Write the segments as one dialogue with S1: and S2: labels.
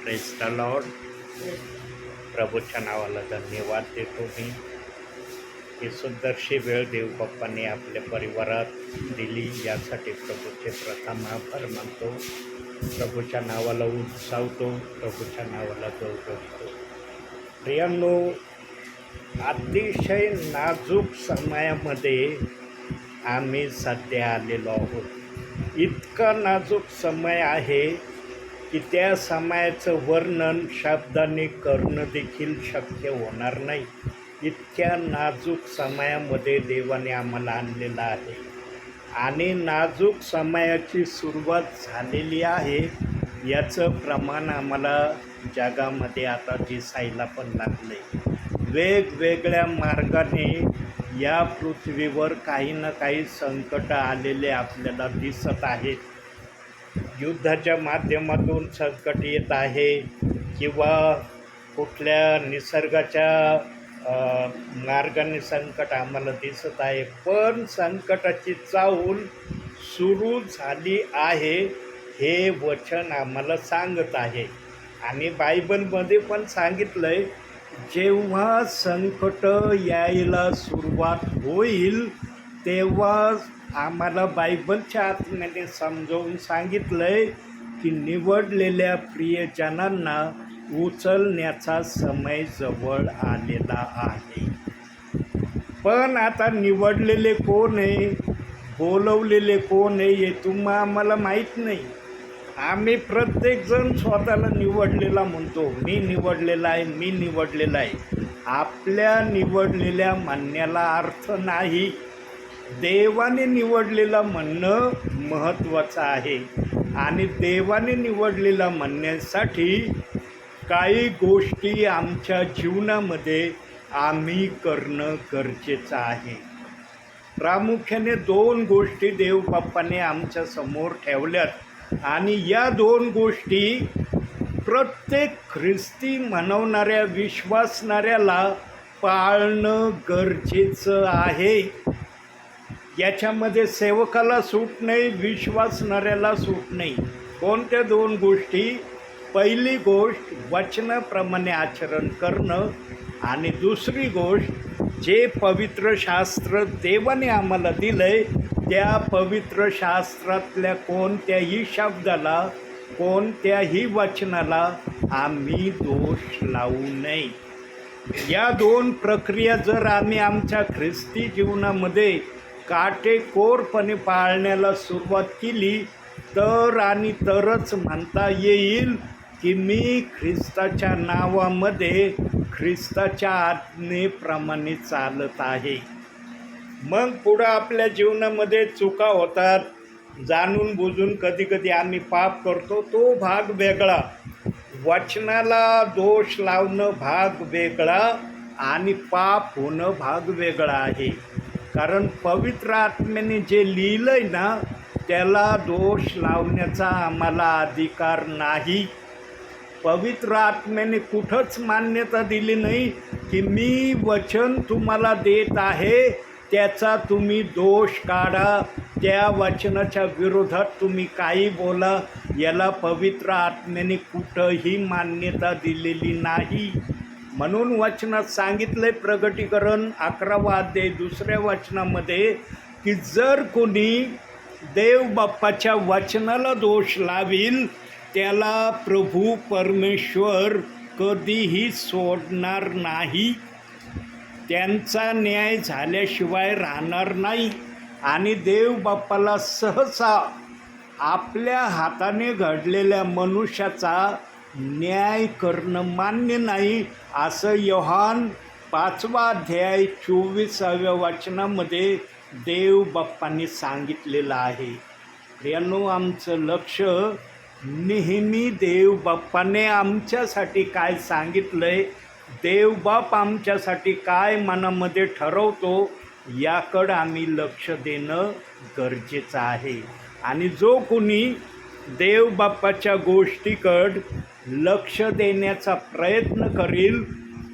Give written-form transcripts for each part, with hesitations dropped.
S1: Praise the Lord. प्रभूच्या नावाला धन्यवाद देतो मी. ही सुंदरशी वेळ देव बाप्पाने आपल्या परिवारात दिली यासाठी प्रभूचे प्रथम आभार मानतो. प्रभूच्या नावाला उंचावतो, प्रभूच्या नावाला गौरवतो. प्रियांनो, अतिशय नाजूक समयामध्ये आम्ही सध्या आलेलो आहोत. इतका नाजूक समय आहे की त्या समयाचं वर्णन शब्दाने करणं देखील शक्य होणार नाही. इतक्या नाजूक समयामध्ये देवाने आम्हाला आणलेलं आहे आणि नाजूक समयाची सुरुवात झालेली आहे याचं प्रमाण आम्हाला जगामध्ये आता दिसायला पण लागलं आहे. वेगवेगळ्या मार्गाने या पृथ्वीवर काही ना काही संकट आलेले आपल्याला दिसत आहेत. युद्धाच्या माध्यमातून संकट येत आहे किंवा कुठल्या निसर्गाच्या मार्गाने संकट आम्हाला दिसत आहे. पण संकटाची चाहूल सुरू झाली आहे हे वचन आम्हाला सांगत आहे. आणि बायबलमध्ये पण सांगितलं आहे, जेव्हा संकट यायला सुरुवात होईल तेव्हा आम्हाला बायबलच्या आत्म्याने समजावून सांगितलं आहे की निवडलेल्या प्रियजनांना उचलण्याचा समय जवळ आलेला आहे. पण आता निवडलेले कोण आहे, बोलवलेले कोण आहे हे आम्हाला माहीत नाही. आम्ही प्रत्येकजण स्वतःला निवडलेला म्हणतो, मी निवडलेला आहे, मी निवडलेला आहे. आपल्या निवडलेल्या म्हणण्याला अर्थ नाही. देवाने निवडलेला म्हणणं महत्त्वाचं आहे आणि देवाने निवडलेला म्हणण्यासाठी काही गोष्टी आमच्या जीवनामध्ये आम्ही करणं गरजेचं आहे. प्रामुख्याने 2 गोष्टी देवबाप्पाने आमच्या समोर ठेवल्यात आणि या 2 गोष्टी प्रत्येक ख्रिस्ती म्हणवणाऱ्या विश्वासणाऱ्याला पाळणं गरजेचं आहे. याच्यामध्ये सेवकाला सूट नाही, विश्वासणाऱ्याला सूट नाही. कोणत्या 2 गोष्टी? पहिली गोष्ट वचनाप्रमाणे आचरण करणं आणि दुसरी गोष्ट जे पवित्र शास्त्र देवाने आम्हाला दिलं आहे त्या पवित्र शास्त्रातल्या कोणत्याही शब्दाला, कोणत्याही वचनाला आम्ही दोष लावू नये. या 2 प्रक्रिया जर आम्ही आमच्या ख्रिस्ती जीवनामध्ये काटेकोरपणे पाळण्याला सुरुवात केली तर आणि तरच म्हणता येईल की मी ख्रिस्ताच्या नावामध्ये ख्रिस्ताच्या आज्ञेप्रमाणे चालत आहे. मग पुढं आपल्या जीवनामध्ये चुका होतात, जाणून बुजून कधी आम्ही पाप करतो, तो भाग वेगळा. वचनाला दोष लावणं भाग वेगळा आणि पाप होणं भाग वेगळा आहे. कारण पवित्र आत्म्याने जे लिहिलं आहे ना त्याला दोष लावण्याचा आम्हाला अधिकार नाही. पवित्र आत्म्याने कुठंच मान्यता दिली नाही की मी वचन तुम्हाला देत आहे त्याचा तुम्ही दोष काढा, त्या वचनाच्या विरोधात तुम्ही काही बोला. याला पवित्र आत्म्याने कुठंही मान्यता दिलेली नाही. म्हणून वचनात सांगितलं आहे, प्रगटीकरण 11 अध्याय 2 वचनामध्ये की जर कोणी देव बाप्पाच्या वचनाला दोष लावील त्याला प्रभू परमेश्वर कधीही सोडणार नाही. त्यांचा न्याय झाल्याशिवाय राहणार नाही. आणि देव बाप्पाला सहसा आपल्या हाताने घडलेल्या मनुष्याचा न्याय करणं मान्य नाही, असं योहान 5 अध्याय 24व्या वचनामध्ये देव बाप्पांनी सांगितलेलं आहे. प्रियांनो, आमचं लक्ष नेहमी देव बाप्पाने आमच्यासाठी काय सांगितलं आहे, देवबाप आमच्यासाठी काय मनामध्ये ठरवतो याकडं आम्ही लक्ष देणं गरजेचं आहे. आणि जो कोणी देवबाप्पाच्या गोष्टीकडं लक्ष देण्याचा प्रयत्न करील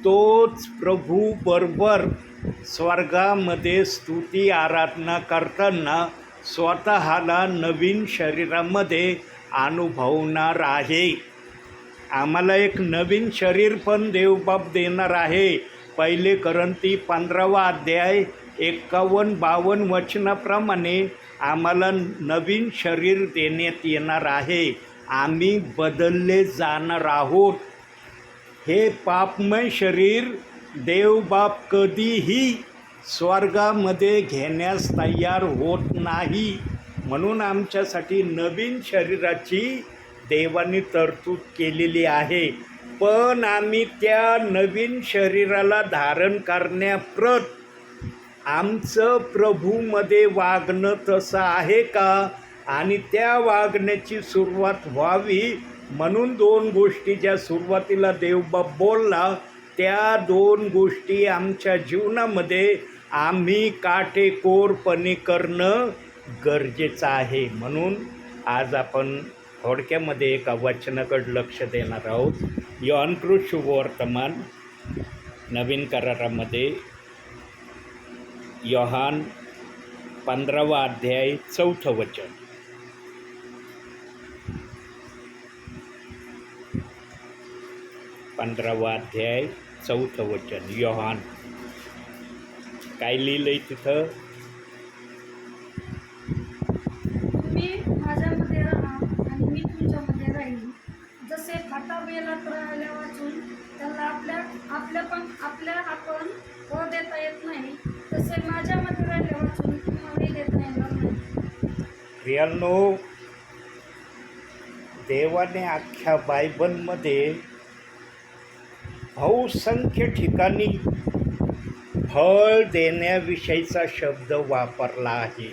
S1: तोच प्रभू बरोबर स्वर्गामध्ये स्तुती आराधना करताना स्वतःला नवीन शरीरामध्ये अनुभवणार आहे. आम्हाला एक नवीन शरीर पण देवबाप देणार आहे. पहिले करंती 15वा अध्याय 51-52 वचनाप्रमाणे आम्हाला नवीन शरीर देण्यात येणार आहे. आम्ही बदलले जाणार आहोत. हे पापमय शरीर देवबाप कधीही स्वर्गामध्ये घेण्यास तयार होत नाही. म्हणून आमच्यासाठी नवीन शरीराची देवाने तरतूद केलेली आहे. पण आम्ही त्या नवीन शरीराला धारण करण्याप्रत आमचं प्रभूमध्ये वागणं तसं आहे का, आणि त्या वागण्याची सुरुवात व्हावी म्हणून 2 गोष्टी ज्या सुरुवातीला देवबाप बोलला त्या 2 गोष्टी आमच्या जीवनामध्ये आम्ही काटेकोरपणे करणं गरजेचं आहे. म्हणून आज आपण थोडक्यामध्ये एका वचनाकडे लक्ष देणार आहोत. योहानकृत शुभवर्तमान नवीन करारामध्ये योहान 15वा अध्याय 4थं वचन. पंधरावा अध्याय 4थं वचन. योहान काय लिहिलंय तिथं?
S2: तुम्ही माझ्यामध्ये राहा आणि मी तुमच्यामध्ये राहीन. जसे भाता बेलात राहायला वाचून त्याला आपण फळ देता येत नाही, तसे माझ्यामध्ये राहायला वाचून तुम्हालाही देता येणार नाही.
S1: प्रियांनो, देवाने अख्ख्या बायबलमध्ये बहुसंख्य ठिकाणी फळ देण्याविषयीचा शब्द वापरला आहे.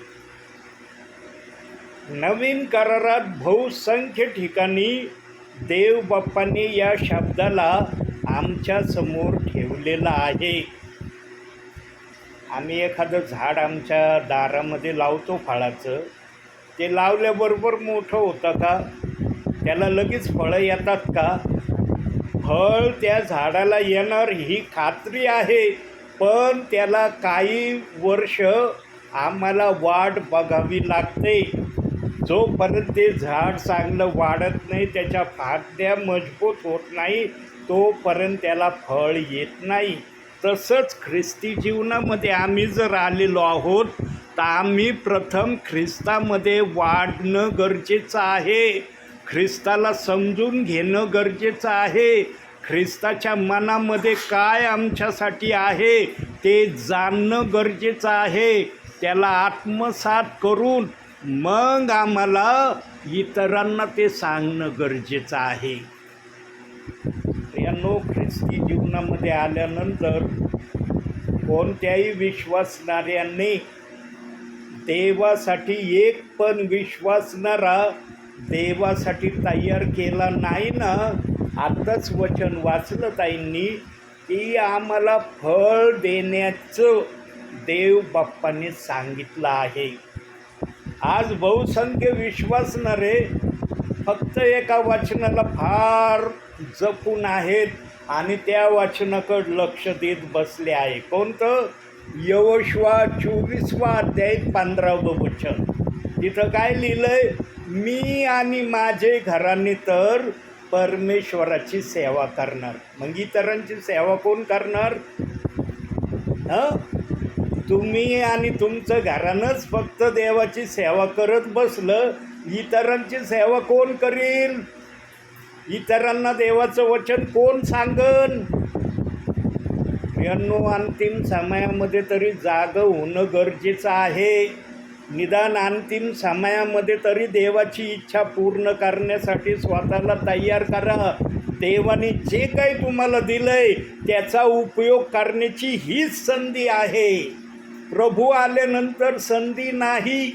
S1: नवीन करारात बहुसंख्य ठिकाणी देवबाप्पाने या शब्दाला आमच्या समोर ठेवलेला आहे. आम्ही एखादं झाड आमच्या दारामध्ये लावतो फळाचं, ते लावल्याबरोबर मोठं होतं का? त्याला लगेच फळं येतात का? फळ त्या झाडाला येणार ही खात्री आहे, पण त्याला काही वर्ष आम्हाला वाट बघावी लागते. जोपर्यंत ते झाड चांगलं वाढत नाही, त्याच्या फांद्या मजबूत होत नाही, तोपर्यंत त्याला फळ येत नाही. तसंच ख्रिस्ती जीवनामध्ये आम्ही जर आलेलो आहोत तर आम्ही प्रथम ख्रिस्तामध्ये वाढणं गरजेचं आहे. ख्रिस्ताला समजून घेणं गरजेचं आहे. ख्रिस्ताच्या मनामध्ये काय आमच्यासाठी आहे ते जाणणं गरजेचं आहे. त्याला आत्मसात करून मग आम्हाला इतरांना ते सांगणं गरजेचं आहे. प्रियांनो, ख्रिस्ती जीवनामध्ये आल्यानंतर कोणत्याही विश्वासणाऱ्यांनी देवासाठी एक पण विश्वासणारा देवासाठी तयार केला नाही ना. आत्ताच वचन वाचलं ताईंनी की आम्हाला फळ देण्याचं देव बाप्पांनी सांगितलं आहे. आज बहुसंख्य विश्वासणारे फक्त एका वचनाला फार जपून आहेत आणि त्या वचनाकडे लक्ष देत बसले आहे. कोणतं? यहोशुआ 24वा अध्याय 15वं वचन. तिथं काय लिहिलंय? मी आणि माझे घराने तर परमेश्वराची सेवा करणार. मग इतरांची सेवा कोण करणार? तुम्ही आणि तुमचं घरानंच फक्त देवाची सेवा करत बसलं, इतरांची सेवा कोण करील? इतरांना देवाचं वचन कोण सांगन? यांनो, अंतिम समयामध्ये तरी जागं होणं गरजेचं आहे. निदान अंतिम समयामध्ये तरी देवाची इच्छा पूर्ण करण्यासाठी स्वतःला तयार करा. देवाने जे काही तुम्हाला दिलंय त्याचा उपयोग करण्याची हीच संधी आहे. प्रभू आल्यानंतर संधी नाही.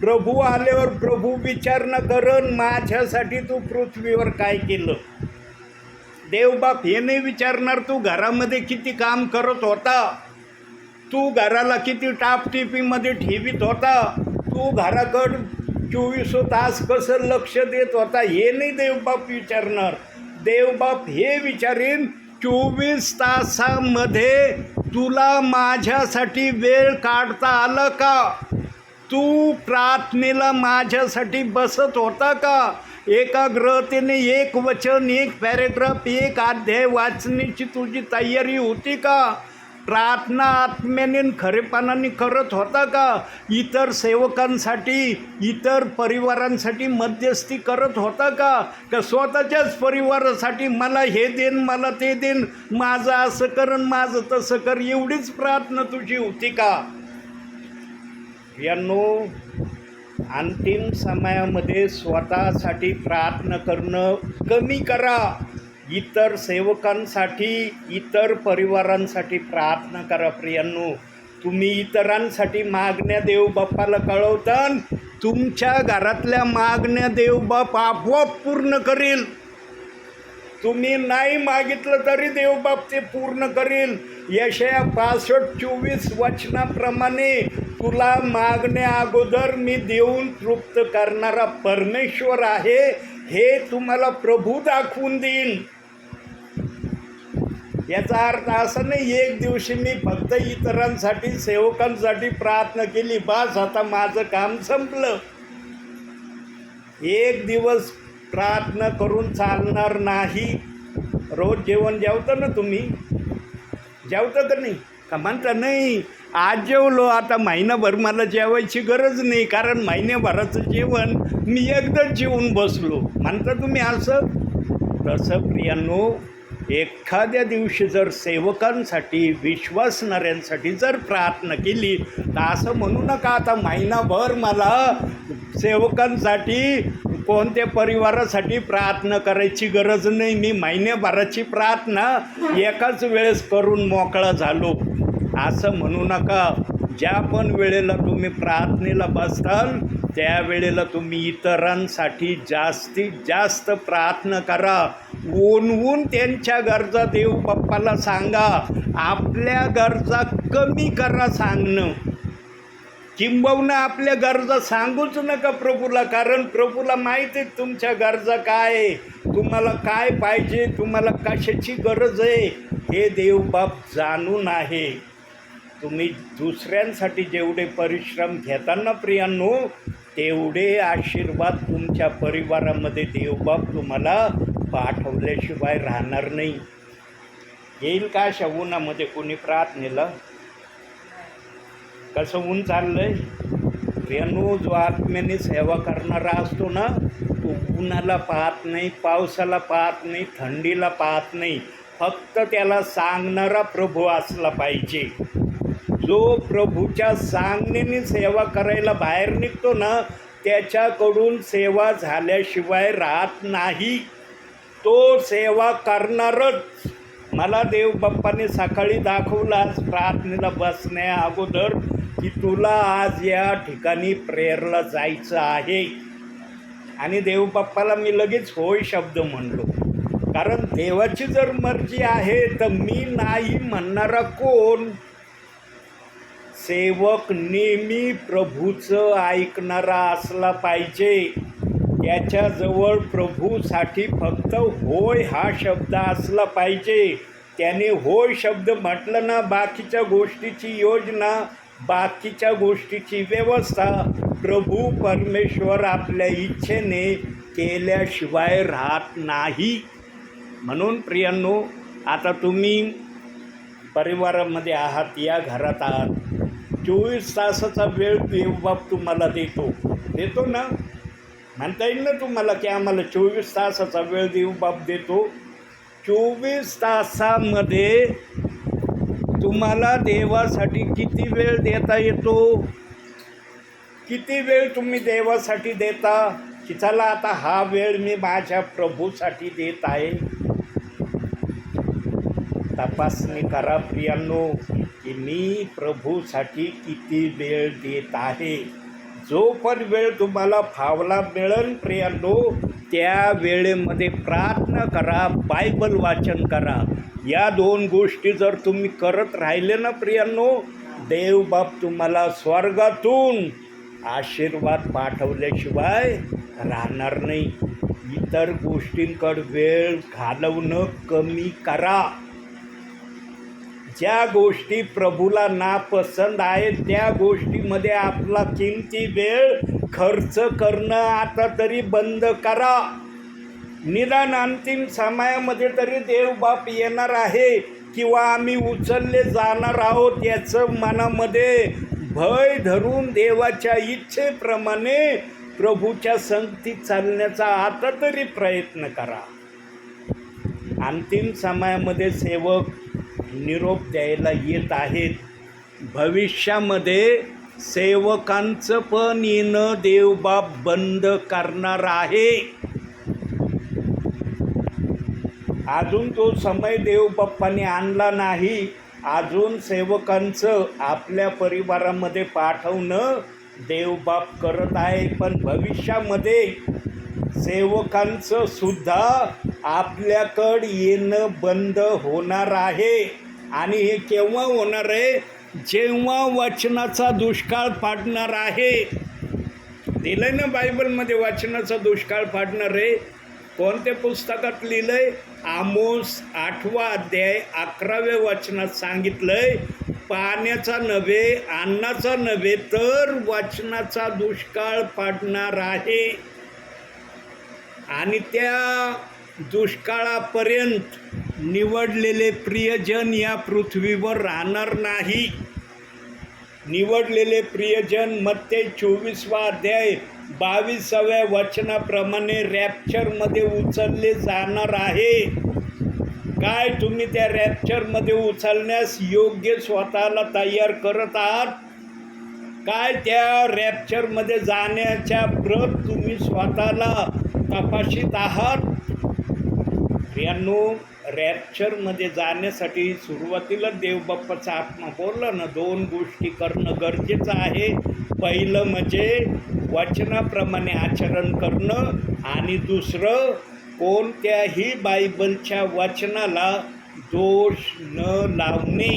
S1: प्रभू आल्यावर प्रभू विचारणा करण, माझ्यासाठी तू पृथ्वीवर काय केलं? देवबाप हे नाही विचारणार तू घरामध्ये किती काम करत होता, तू घराला किती टापटिपीमध्ये ठेवीत होता, तू घराकडं 24 तास कसं लक्ष देत होता, हे नाही देवबाप विचारणार. देवबाप हे विचारेन 24 तासामध्ये तुला माझ्यासाठी वेळ काढता आला का? तू प्रार्थनेला माझ्यासाठी बसत होता का? एकाग्रतेने एक वचन, एक पॅरेग्राफ, एक अध्याय वाचण्याची तुझी तयारी होती का? प्रार्थना आत्म्याने खरेपणाने करत होता का? इतर सेवकांसाठी, इतर परिवारांसाठी मध्यस्थी करत होता का? का स्वतःच्याच परिवारासाठी मला हे देन, मला ते देन, माझं असं कर, माझं तसं कर, एवढीच प्रार्थना तुझी होती का? यांनो, अंतिम समयामध्ये स्वतःसाठी प्रार्थना करणं कमी करा. इतर सेवकांसाठी, इतर परिवारांसाठी प्रार्थना करा. प्रियांनो, तुम्ही इतरांसाठी मागण्या देव बाप्पाला कळवता, तुमच्या घरातल्या मागण्या देव बाप आपोआप पूर्ण करेल. तुम्ही नाही मागितलं तरी देवबाप ते पूर्ण करेल. यशया 65:24 वचनाप्रमाणे तुला मागण्या अगोदर मी देऊन तृप्त करणारा परमेश्वर आहे, हे तुम्हाला प्रभू दाखवून देईल. याचा अर्थ असा नाही एक दिवशी मी फक्त इतरांसाठी, सेवकांसाठी प्रार्थना केली, बस आता माझं काम संपलं. एक दिवस प्रार्थना करून चालणार नाही. रोज जेवण जेवता ना तुम्ही? जेवता का नाही? का म्हणता नाही आज जेवलो, आता महिनाभर मला जेवायची गरज नाही, कारण महिन्याभराचं जेवण मी एकदाच जेवून बसलो, म्हणता तुम्ही असं? तसं प्रियांनो, एखाद्या दिवशी जर सेवकांसाठी, विश्वासणाऱ्यांसाठी जर प्रार्थना केली तर असं म्हणू नका आता महिनाभर मला सेवकांसाठी, कोणत्या परिवारासाठी प्रार्थना करायची गरज नाही, मी महिन्याभराची प्रार्थना एकाच वेळेस करून मोकळा झालो, असं म्हणू नका. ज्या पण वेळेला तुम्ही प्रार्थनेला बसताल त्यावेळेला तुम्ही इतरांसाठी जास्तीत जास्त प्रार्थना करा. ओनवून त्यांच्या गरजा देव बाप्पाला सांगा. आपल्या गरजा कमी करा सांगणं, किंबहुना आपल्या गरजा सांगूच नका प्रभूला, कारण प्रभूला माहीत आहे तुमच्या गरजा काय आहे, तुम्हाला काय पाहिजे, तुम्हाला कशाची गरज आहे, हे देवबाप जाणून आहे. तुम्ही दुसऱ्यांसाठी जेवढे परिश्रम घेताना प्रियांनो, तेवढे आशीर्वाद तुमच्या परिवारामध्ये देवबाप तुम्हाला पाठवल्याशिवाय राहणार नाही. येईल का अशा उन्हामध्ये कोणी प्रार्थनेला? कसं ऊन चाललंय प्रियांनो? जो आत्म्याने सेवा करणारा असतो ना, तो उन्हाला पाहत नाही, पावसाला पाहत नाही, थंडीला पाहत नाही, फक्त त्याला सांगणारा प्रभू असला पाहिजे. जो प्रभूच्या सांगण्याने सेवा करायला बाहेर निघतो ना, त्याच्याकडून सेवा झाल्याशिवाय राहत नाही, तो सेवा करणारच. मला देव बाप्पाने सकाळी दाखवलं आज प्रार्थनेला बसण्या अगोदर की तुला आज या ठिकाणी प्रेयरला जायचं आहे, आणि देव बाप्पाला मी लगेच होय शब्द म्हणलो, कारण देवाची जर मर्जी आहे तर मी नाही म्हणणारा कोण? सेवक नेहमी प्रभूचं ऐकणारा असला पाहिजे. त्याच्याजवळ प्रभूसाठी फक्त होय हा शब्द असला पाहिजे. त्याने होय शब्द म्हटलं ना, बाकीच्या गोष्टीची योजना, बाकीच्या गोष्टीची व्यवस्था प्रभू परमेश्वर आपल्या इच्छेने केल्याशिवाय राहत नाही. म्हणून प्रियांनो, आता तुम्ही परिवारामध्ये आहात, या घरात आहात, 24 तासाचा वेळ देवबाप तुम्हाला देतो ना? म्हणता येईल ना तुम्हाला की आम्हाला 24 तासाचा वेळ देवबाप देतो? 24 तासामध्ये तुम्हाला देवासाठी किती वेळ देता येतो? किती वेळ तुम्ही देवासाठी देता की चला आता हा वेळ मी माझ्या प्रभूसाठी देत आहे? तपासणी करा प्रियांनो की मी प्रभूसाठी किती वेळ देत आहे. जो पण वेळ तुम्हाला फावला मिळेल प्रियांनो, त्या वेळेमध्ये प्रार्थना करा, बायबल वाचन करा. या 2 गोष्टी जर तुम्ही करत राहिले ना प्रियांनो, देवबाप तुम्हाला स्वर्गातून आशीर्वाद पाठवल्याशिवाय राहणार नाही. इतर गोष्टींकडे वेळ घालवणं कमी करा. ज्या गोष्टी प्रभूला नापसंत आहेत त्या गोष्टीमध्ये आपला किमती वेळ खर्च करणं आता तरी बंद करा. निदान अंतिम समयामध्ये तरी देवबाप येणार आहे किंवा आम्ही उचलले जाणार आहोत याचं मनामध्ये भय धरून देवाच्या इच्छेप्रमाणे प्रभूच्या संगतीत चालण्याचा आता तरी प्रयत्न करा. अंतिम समयामध्ये सेवक निरोप द्यायला येत आहेत. भविष्यामध्ये सेवकांचं पण येणं देवबाप बंद करणार आहे. अजून तो समय देवबाप्पाने आणला नाही. अजून सेवकांचं आपल्या परिवारामध्ये पाठवणं देवबाप करत आहे. पण भविष्यामध्ये सेवकांचं सुद्धा आपल्याकडं येणं बंद होणार आहे. आणि हे केव्हा होणार आहे? जेव्हा वचनाचा दुष्काळ पडणार आहे. दिलंय ना बायबलमध्ये वचनाचा दुष्काळ पडणार आहे. कोणत्या पुस्तकात लिहिलंय? आमोस 8वा अध्याय 11व्या वचनात सांगितलंय, पाण्याचा नव्हे, अन्नाचा नव्हे, तर वचनाचा दुष्काळ पडणार आहे. आणि त्या दुष्काळापर्यंत निवडलेले प्रियजन या पृथ्वीवर राहणार नाही. निवडलेले प्रियजन मत्ते 24वा अध्याय 22व्या वचनाप्रमाणे रॅप्चरमध्ये उचलले जाणार आहे. काय तुम्ही त्या रॅप्चरमध्ये उचलण्यास योग्य स्वतःला तयार करत आहात? काय त्या रॅप्चरमध्ये जाण्याच्या प्रत तुम्ही स्वतःला तपासित आहात? यांनो, रॅप्चरमध्ये जाण्यासाठी सुरुवातीला देवबाप्पाचा आत्मा बोलला ना, 2 गोष्टी करणं गरजेचं आहे. पहिलं म्हणजे वचनाप्रमाणे आचरण करणं आणि दुसरं कोणत्याही बायबलच्या वचनाला दोष न लावणे.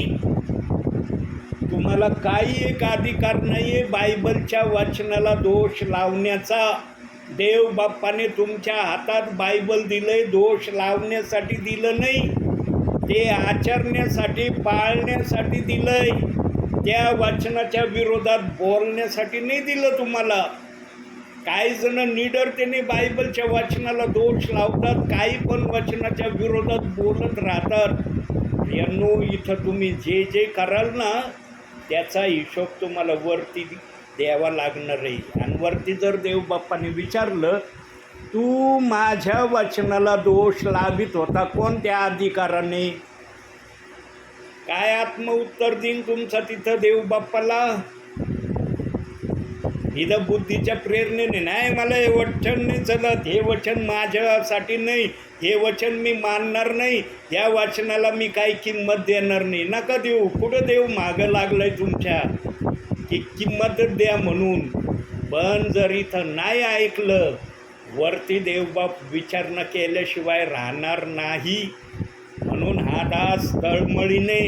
S1: तुम्हाला काही एक अधिकार नाही आहे बायबलच्या वचनाला दोष लावण्याचा. देवबाप्पाने तुमच्या हातात बायबल दिलंय, दोष लावण्यासाठी दिलं नाही. ते आचरण्यासाठी, पाळण्यासाठी दिलंय. त्या वचनाच्या विरोधात बोलण्यासाठी नाही दिलं तुम्हाला. काही जण निडरतेने बायबलच्या वचनाला दोष लावतात, काही पण वचनाच्या विरोधात बोलत राहतात. यांनो, इथं तुम्ही जे जे कराल ना त्याचा हिशोब तुम्हाला वरती द्यावा लागणार आहे. आणि वरती जर देवबाप्पाने विचारलं, तू माझ्या वचनाला दोष लावित होता कोणत्या अधिकाराने? काय आत्म उत्तर देईन तुमचा तिथं देवबाप्पाला? इथं बुद्धीच्या प्रेरणेने नाही, मला हे वचन नाही चलत, हे वचन माझ्यासाठी नाही, हे वचन मी मानणार नाही, या वचनाला मी काही किंमत देणार नाही. नका देऊ. कुठं देव मागं लागलंय तुमच्या की किंमत द्या म्हणून? पण जर इथं नाही ऐकलं, वरती देवबाप विचारणा केल्याशिवाय राहणार नाही. म्हणून हा दास तळमळीने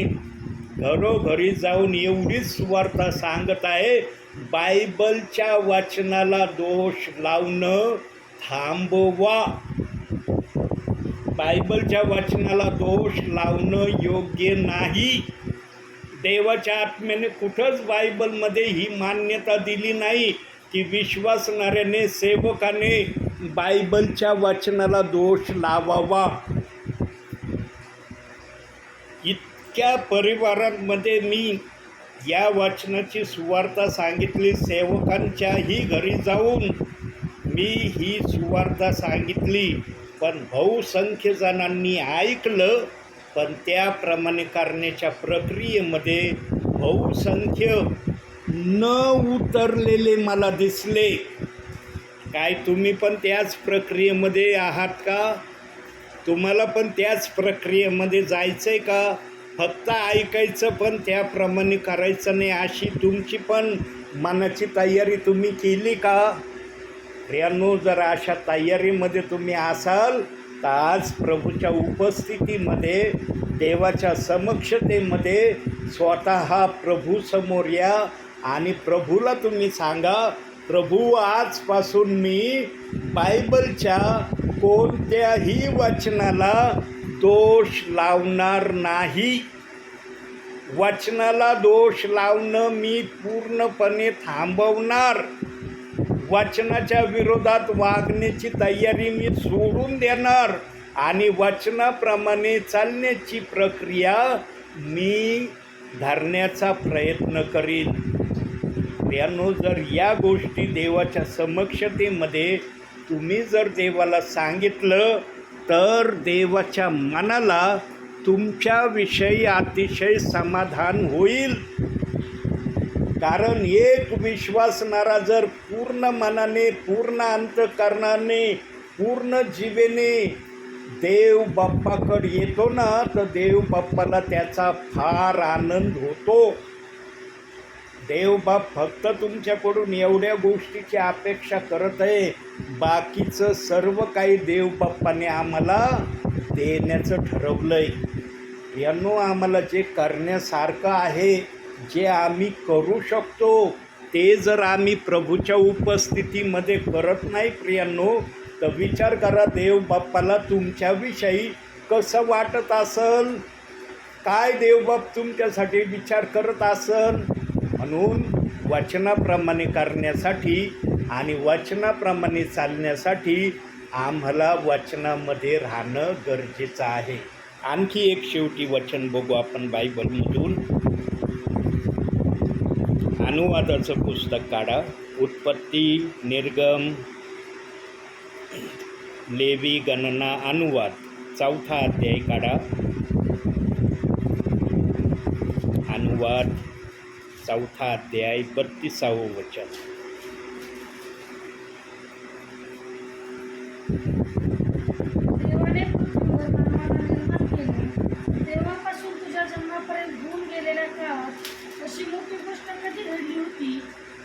S1: घरोघरी जाऊन एवढीच वार्ता सांगत आहे, बायबलच्या वचनाला दोष लावणं थांबवा. बायबलच्या वचनाला दोष लावणं योग्य नाही. देवाच्या आत्म्याने कुठंच बायबलमध्ये ही मान्यता दिली नाही की विश्वासणाऱ्याने, सेवकाने बायबलच्या वचनाला दोष लावावा. इतक्या परिवारांमध्ये मी या वचनाची सुवार्ता सांगितली. सेवकांच्याही घरी जाऊन मी ही सुवार्ता सांगितली. पण बहुसंख्य जणांनी ऐकलं, पण त्याप्रमाणे करण्याच्या प्रक्रियेमध्ये बहुसंख्य न उतरलेले मला दिसले. काय तुम्ही पण त्याच प्रक्रियेमध्ये आहात का? तुम्हाला पण त्याच प्रक्रियेमध्ये जायचं आहे का? फक्त ऐकायचं पण त्याप्रमाणे करायचं नाही, अशी तुमची पण मनाची तयारी तुम्ही केली का? प्रियांनो, जर अशा तयारीमध्ये तुम्ही असाल तर आज प्रभूच्या उपस्थितीमध्ये, देवाच्या समक्षतेमध्ये स्वतः प्रभूसमोर या आणि प्रभूला तुम्ही सांगा, प्रभू, आजपासून मी बायबलच्या कोणत्याही वचनाला दोष लावणार नाही. वचनाला दोष लावणं मी पूर्णपणे थांबवणार. वचनाच्या विरोधात वागण्याची तयारी मी सोडून देणार आणि वचनाप्रमाणे चालण्याची प्रक्रिया मी धरण्याचा प्रयत्न करीन. प्रियांनो, जर या गोष्टी देवाच्या समक्षतेमध्ये तुम्ही जर देवाला सांगितलं तर देवाच्या मनाला तुमच्याविषयी अतिशय समाधान होईल. कारण एक विश्वासणारा जर पूर्ण मनाने, पूर्ण अंतःकरणाने, पूर्ण जीवेने देव बाप्पाकडे येतो ना, तर देव बाप्पाला त्याचा फार आनंद होतो. देव बाप फक्त तुमच्याकडून एवढ्या गोष्टीची अपेक्षा करत आहे, बाकीचं सर्व काही देव बाप्पाने आम्हाला देण्याचं ठरवलंय. यांनो, आम्हाला जे करण्यासारखं आहे, जे आम्ही करू शकतो, ते जर आम्ही प्रभूच्या उपस्थितीमध्ये करत नाही प्रियांनो, तर विचार करा देव बाप्पाला तुमच्याविषयी कसं वाटत असेल, काय देवबाप तुमच्यासाठी विचार करत असेल. म्हणून वचनाप्रमाणे करण्यासाठी आणि वचनाप्रमाणे चालण्यासाठी आम्हाला वचनामध्ये राहणं गरजेचं आहे. आणखी एक शेवटी वचन बघू आपण बायबलमधून. अनुवादाचं पुस्तक काढा. उत्पत्ती, निर्गम, लेवी, गणना, अनुवाद 4था अध्याय काढा. अनुवाद 4था अध्याय 32वं वचन.
S2: देवाने पृथ्वीवर मानवाला निर्माण केले. तेव्हापासून तुझ्या जन्मापर्यंत होऊन गेलेल्या काळात अशी मोठी गोष्ट कधी घडली होती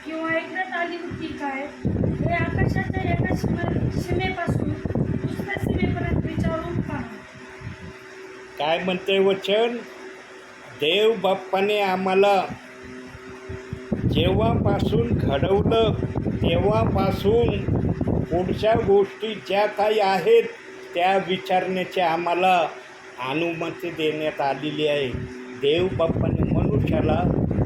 S2: किंवा ऐकण्यात आली होती काय? हे आकाशाच्या एका सीमेपासून दुसऱ्या सीमेपर्यंत विचारून पहा.
S1: काय म्हणते वचन? देव बाप्पाने आम्हाला जेव्हापासून घडवलं तेव्हापासून पुढच्या गोष्टी ज्या काही आहेत त्या विचारण्याची आम्हाला अनुमती देण्यात आलेली आहे. देव बाप्पाने मनुष्याला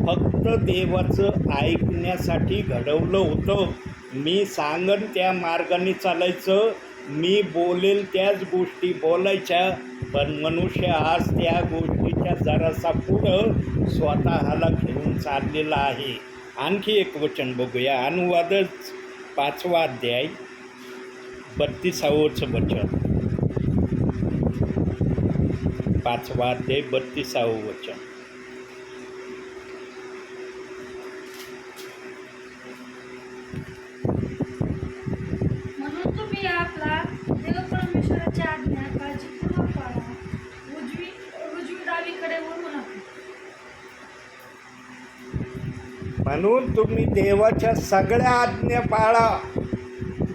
S1: फक्त देवाचं ऐकण्यासाठी घडवलं होतं. मी सांगन त्या मार्गाने चालायचं, मी बोलेल त्याच गोष्टी बोलायच्या. पण मनुष्य आज त्या गोष्टीच्या जरासा पुढं स्वतःला घेऊन चाललेला आहे. आणखी एक वचन बघूया. अनुवादच 5वा अध्याय 32वं वचन. 5वा अध्याय 32वं वचन.
S2: म्हणून तुम्ही आपला देव परमेश्वराची आज्ञा काळजीपूर्वक पाळा. उजवी डावीकडे वळू नका.
S1: म्हणून तुम्ही देवाच्या सगळ्या आज्ञा पाळा.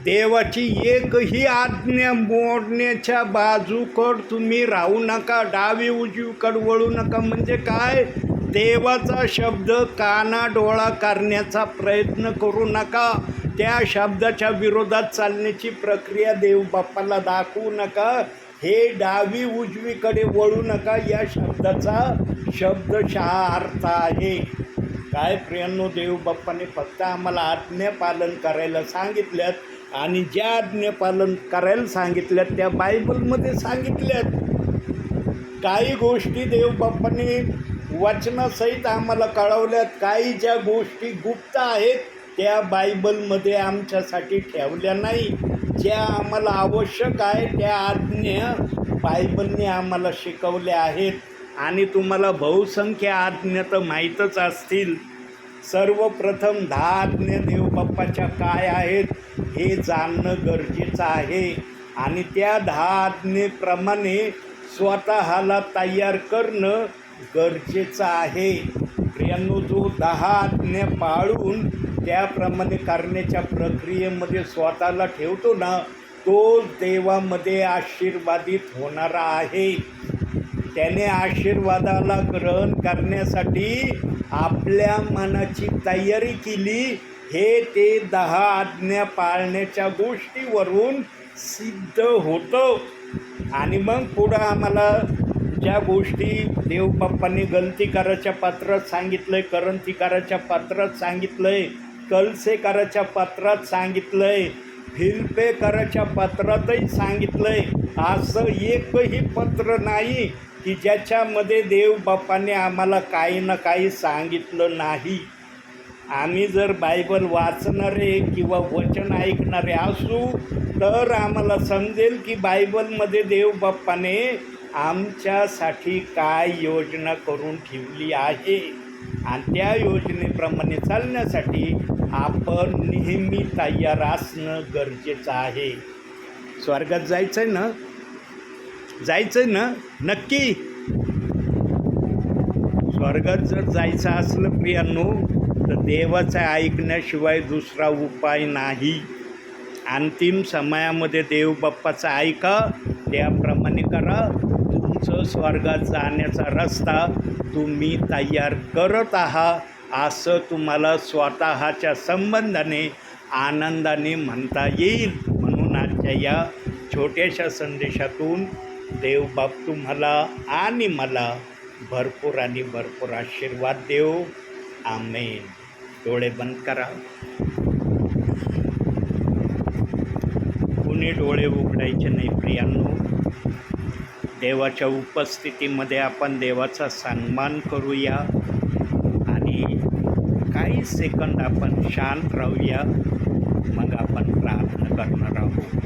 S1: देवाची एकही आज्ञा मोडण्याच्या बाजूकड तुम्ही राहू नका. डावी उजवीकड वळू नका. म्हणजे काय? देवाचा शब्द कानाडोळा करण्याचा प्रयत्न करू नका. त्या शब्दाच्या विरोधात चालण्याची प्रक्रिया देव बाप्पाला दाखवू नका. हे डावी उजवीकडे वळू नका या शब्दाचा शब्दशः अर्थ आहे. काय प्रियांनो, देव बाप्पाने फक्त आम्हाला आज्ञापालन करायला सांगितल्यात आणि ज्या आज्ञापालन करायला सांगितल्यात त्या बायबलमध्ये सांगितल्यात. काही गोष्टी देव बाप्पाने वचनासहित आम्हाला कळवल्यात. काही ज्या गोष्टी गुप्त आहेत त्या बायबलमध्ये आमच्यासाठी ठेवल्या नाही. ज्या आम्हाला आवश्यक आहे त्या आज्ञा बायबलने आम्हाला शिकवल्या आहेत. आणि तुम्हाला बहुसंख्य आज्ञा तर माहीतच असतील. सर्वप्रथम 10 आज्ञा देव बाप्पाच्या काय आहेत हे जाणणं गरजेचं आहे. आणि त्या 10 आज्ञेप्रमाणे स्वतःला तयार करणं गरजेचं आहे. प्रियांनो, जो 10 आज्ञा पाळून त्याप्रमाणे करण्याच्या प्रक्रियेमध्ये स्वतःला ठेवतो ना, तो देवामध्ये आशीर्वादित होणारा आहे. त्याने आशीर्वादाला ग्रहण करण्यासाठी आपल्या मनाची तयारी केली. हे ते 10 आज्ञा पाळण्याच्या गोष्टीवरून सिद्ध होतं. आणि मग पुढं आम्हाला ज्या गोष्टी देवबाप्पांनी गलती करायच्या पात्रात सांगितलंय, करंती करायच्या पात्रात सांगितलंय, कलसे करायच्या पात्रात सांगितलंय, फिरपे करायच्या पात्रातही सांगितलंय, असं एकही पत्र नाही की ज्याच्यामध्ये देवबाप्पाने आम्हाला काही ना काही सांगितलं नाही. आम्ही जर बायबल वाचणारे किंवा वचन ऐकणारे असू तर आम्हाला समजेल की बायबलमध्ये देवबाप्पाने आमच्यासाठी काय योजना करून ठेवली आहे आणि त्या योजनेप्रमाणे चालण्यासाठी आपण नेहमी तयार असणं गरजेचं आहे. स्वर्गात जायचं आहे ना? जायचं आहे ना? नक्की स्वर्गात जर जायचं असलं प्रियांनो तर देवाचं ऐकण्याशिवाय दुसरा उपाय नाही. अंतिम समयामध्ये देवबाप्पाचं ऐका, त्याप्रमाणे करा. तुमचं स्वर्गात जाण्याचा रस्ता तुम्ही तयार करत आहात असं तुम्हाला स्वतःच्या संबंधाने आनंदाने म्हणता येईल. म्हणून आजच्या या छोट्याशा संदेशातून देवबाप तुम्हाला आणि मला भरपूर आणि भरपूर आशीर्वाद देव. आमेन. डोळे बंद करा. कुणी डोळे उघडायचे नाही प्रियांनो. देवाच्या उपस्थितीमध्ये आपण देवाचा सन्मान करूया आणि काही सेकंद आपण शांत राहूया. मग आपण प्रार्थना करणार आहोत.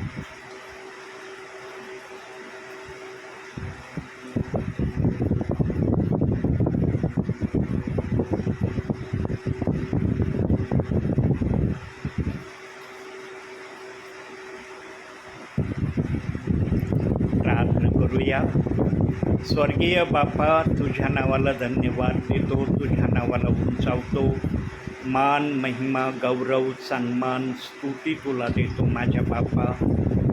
S1: प्रार्थना करूया. स्वर्गीय बापा, तुझ्या नावाला धन्यवाद देतो, तुझ्या नावाला उंचावतो. मान, महिमा, गौरव, सन्मान, स्तुती तुला देतो माझ्या बापा.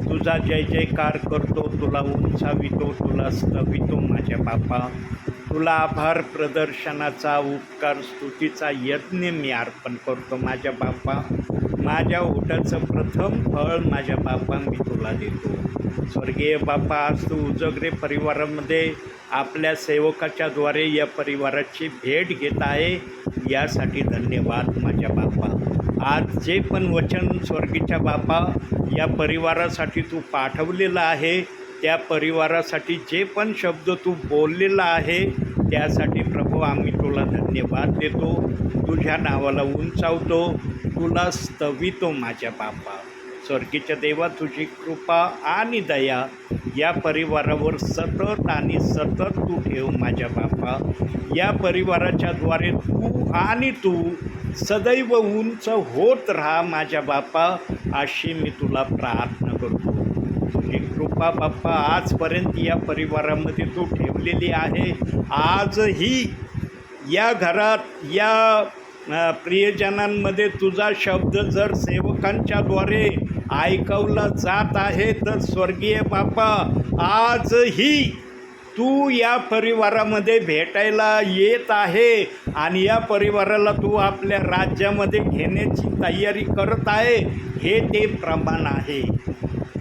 S1: तुझा जय जयकार करतो, तुला उंचावितो, तुला स्तवितो माझ्या बापा. तुला आभार प्रदर्शनाचा, उपकार स्तुतीचा यज्ञ मी अर्पण करतो माझ्या बापा. माझ्या ओठाचं प्रथम फळ माझ्या बापा मी तुला देतो. स्वर्गीय बापा, आज तू उजगरे परिवारामध्ये आपल्या सेवकाच्याद्वारे या परिवाराची भेट घेत आहे, यासाठी धन्यवाद माझ्या बापा. आज जे पण वचन स्वर्गीच्या बापा या परिवारासाठी तू पाठवलेलं आहे, त्या परिवारासाठी जे पण शब्द तू बोललेला आहे त्यासाठी प्रभू आम्ही तुला धन्यवाद देतो. तुझ्या नावाला उंचावतो, तुला स्तवितो माझ्या बापा. स्वर्गीच्या देवा, तुझी कृपा आणि दया या परिवारावर सतत आणि सतत तू ठेव माझ्या बापा. या परिवाराच्याद्वारे तू सदैव उंच होत राहा माझ्या बापा, अशी मी तुला प्रार्थना करतो. तुझी कृपा बाप्पा आजपर्यंत या परिवारामध्ये तू ठेवलेली आहे. आजही या घरात या प्रियजनांमध्ये तुझा शब्द जर सेवकांच्याद्वारे ऐकवला जात आहे तर स्वर्गीय बापा आजही तू या परिवारामध्ये भेटायला येत आहे आणि या परिवाराला तू आपल्या राज्यामध्ये घेण्याची तयारी करत आहे, हे ते प्रमाण आहे.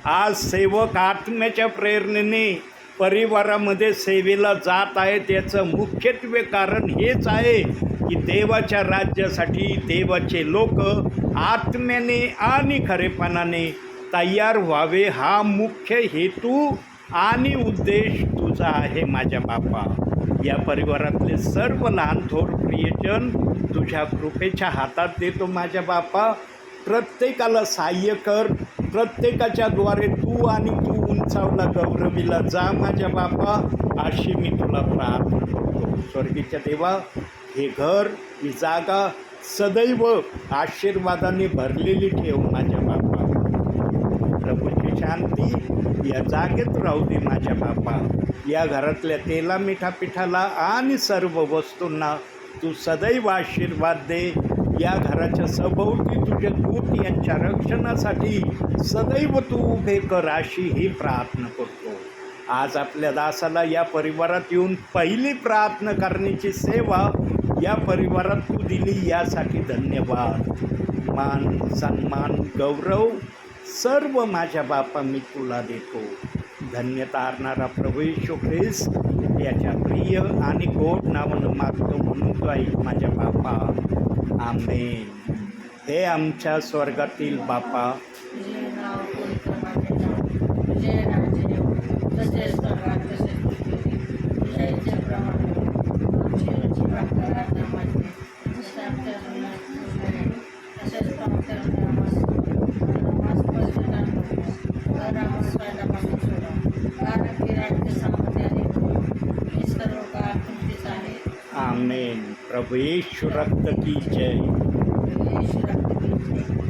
S1: आज सेवक आत्म्याच्या प्रेरणेने परिवारामध्ये सेवेला जात आहे. त्याचं मुख्यत्वे कारण हेच आहे की देवाच्या राज्यासाठी देवाचे लोक आत्म्याने आणि खरेपणाने तयार व्हावे, हा मुख्य हेतू आणि उद्देश तुझा आहे माझ्या बापा. या परिवारातले सर्व लहान थोर प्रियजन तुझ्या कृपेच्या हातात देतो माझ्या बापा. प्रत्येकाला सहाय्य कर, प्रत्येकाच्याद्वारे तू आणि तू उंचावला गौरवीला जा माझ्या बापा, अशी मी तुला प्रार्थना करतो. स्वर्गीच्या देवा, हे घर, ही जागा सदैव आशीर्वादाने भरलेली ठेव माझ्या बापा. प्रभूची शांती या जागेत राहू दे माझ्या बापा. या घरातल्या तेला मिठा पिठाला आणि सर्व वस्तूंना तू सदैव आशीर्वाद दे. या घराच्या सभोवती तुझे दूत यांच्या रक्षणासाठी सदैव तू उभे कर, अशी ही प्रार्थना करतो. आज आपल्या दासाला या परिवारात येऊन पहिली प्रार्थना करण्याची सेवा या परिवारात तू दिली, यासाठी धन्यवाद. मान, सन्मान, गौरव सर्व माझ्या बापा मी तुला देतो. धन्यता आणणारा प्रभू येशू ख्रिस्त याच्या प्रिय आणि गोड नावानं मागतो म्हणून तो ऐक माझ्या बापा. आमेन. हे आमच्या स्वर्गातील बापा,
S3: तुझे नाव पवित्र मानले जावे. तुझे राज्य येवो. जसे स्वर्गात तसे पृथ्वीवर. तुझ्या इच्छेप्रमाणे आमची रोजची भाकर आज आम्हाला दे. जसे आमच्या ऋणात सूट नाही, तसेच आमच्या ऋणास पश्चाताप नको. तर आम्हाला स्वादापासून सोडा. कारण की राज्य, सामर्थ्य आणि बळ हे सर्व काळ तुमचेच आहे.
S1: आमेन. प्रभू येशू रक्त की जय.
S3: येशू रक्त की जय.